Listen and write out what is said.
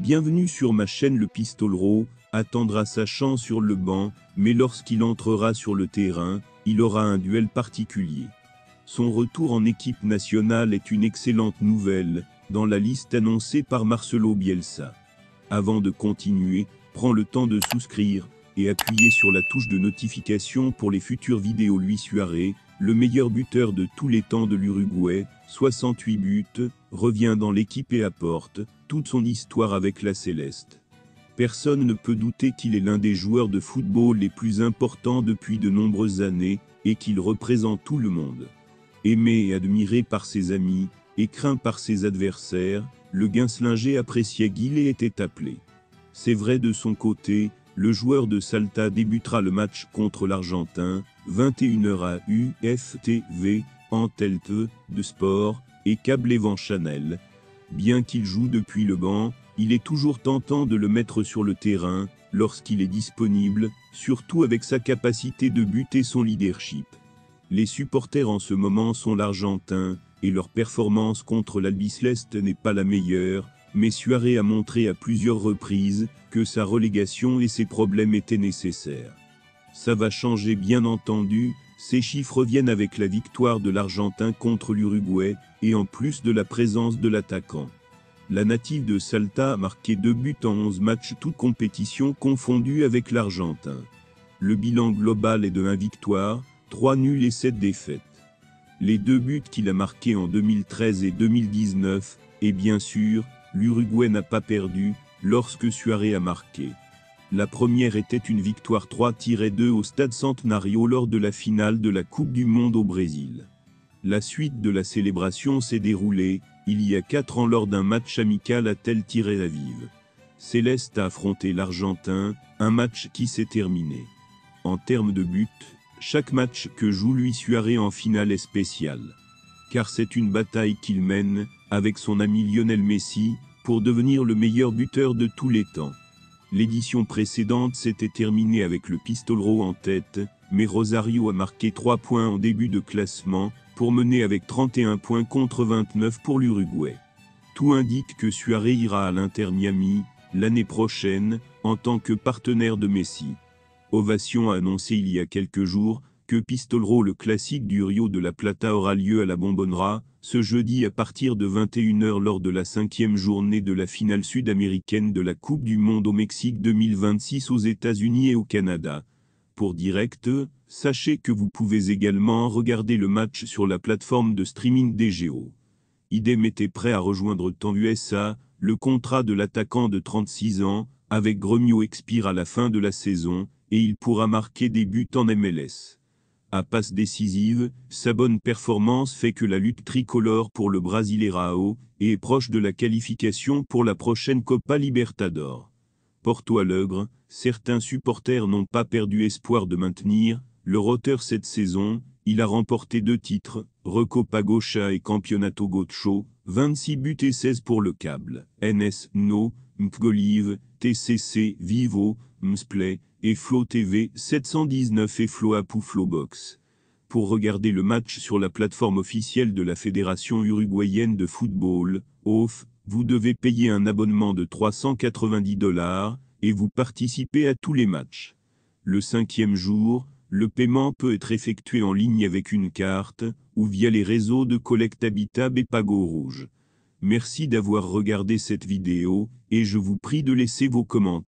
Bienvenue sur ma chaîne. Le Pistolero attendra sa chance sur le banc, mais lorsqu'il entrera sur le terrain, il aura un duel particulier. Son retour en équipe nationale est une excellente nouvelle, dans la liste annoncée par Marcelo Bielsa. Avant de continuer, prends le temps de souscrire et appuyer sur la touche de notification pour les futures vidéos. Luis Suarez, le meilleur buteur de tous les temps de l'Uruguay, 68 buts, revient dans l'équipe et apporte toute son histoire avec la Céleste. Personne ne peut douter qu'il est l'un des joueurs de football les plus importants depuis de nombreuses années et qu'il représente tout le monde. Aimé et admiré par ses amis et craint par ses adversaires, le Guinslinger appréciait Guillet était appelé. C'est vrai de son côté, le joueur de Salta débutera le match contre l'Argentin, 21h à UFTV, Antelt de Sport et Câble Evan Chanel. Bien qu'il joue depuis le banc, il est toujours tentant de le mettre sur le terrain, lorsqu'il est disponible, surtout avec sa capacité de but et son leadership. Les supporters en ce moment sont l'Argentin, et leur performance contre l'Albiceleste n'est pas la meilleure, mais Suarez a montré à plusieurs reprises que sa relégation et ses problèmes étaient nécessaires. Ça va changer bien entendu, ces chiffres viennent avec la victoire de l'Argentin contre l'Uruguay, et en plus de la présence de l'attaquant. La native de Salta a marqué 2 buts en 11 matchs toutes compétitions confondues avec l'Argentin. Le bilan global est de 1 victoire, 3 nuls et 7 défaites. Les 2 buts qu'il a marqués en 2013 et 2019, et bien sûr, l'Uruguay n'a pas perdu, lorsque Suarez a marqué. La première était une victoire 3-2 au Stade Centenario lors de la finale de la Coupe du Monde au Brésil. La suite de la célébration s'est déroulée, il y a 4 ans lors d'un match amical à Tel-Aviv. Céleste a affronté l'Argentin, un match qui s'est terminé. En termes de buts, chaque match que joue Luis Suarez en finale est spécial. Car c'est une bataille qu'il mène, avec son ami Lionel Messi, pour devenir le meilleur buteur de tous les temps. L'édition précédente s'était terminée avec le Pistolero en tête, mais Rosario a marqué 3 points en début de classement, pour mener avec 31 points contre 29 pour l'Uruguay. Tout indique que Suarez ira à l'Inter Miami, l'année prochaine, en tant que partenaire de Messi. Ovation a annoncé il y a quelques jours que Pistolero, le classique du Rio de la Plata, aura lieu à la Bombonera, ce jeudi à partir de 21h lors de la 5e journée de la finale sud-américaine de la Coupe du Monde au Mexique 2026 aux États-Unis et au Canada. Pour direct, sachez que vous pouvez également regarder le match sur la plateforme de streaming DGO. Idem était prêt à rejoindre Temps USA, le contrat de l'attaquant de 36 ans, avec Gremio expire à la fin de la saison, et il pourra marquer des buts en MLS. À passe décisive, sa bonne performance fait que la lutte tricolore pour le Brasileirão est proche de la qualification pour la prochaine Copa Libertadores. Porto Alegre, certains supporters n'ont pas perdu espoir de maintenir le roteur cette saison, il a remporté 2 titres, Recopa Gaúcha et Campeonato Gaúcho, 26 buts et 16 pour le câble, NS, No, Mfgolive, TCC, Vivo, Msplay, et Flow TV 719 et Flow App ou Flowbox. Pour regarder le match sur la plateforme officielle de la Fédération uruguayenne de football, OFF, vous devez payer un abonnement de $390 et vous participez à tous les matchs. Le 5e jour, le paiement peut être effectué en ligne avec une carte ou via les réseaux de collecte Habitab et Pago Rouge. Merci d'avoir regardé cette vidéo et je vous prie de laisser vos commentaires.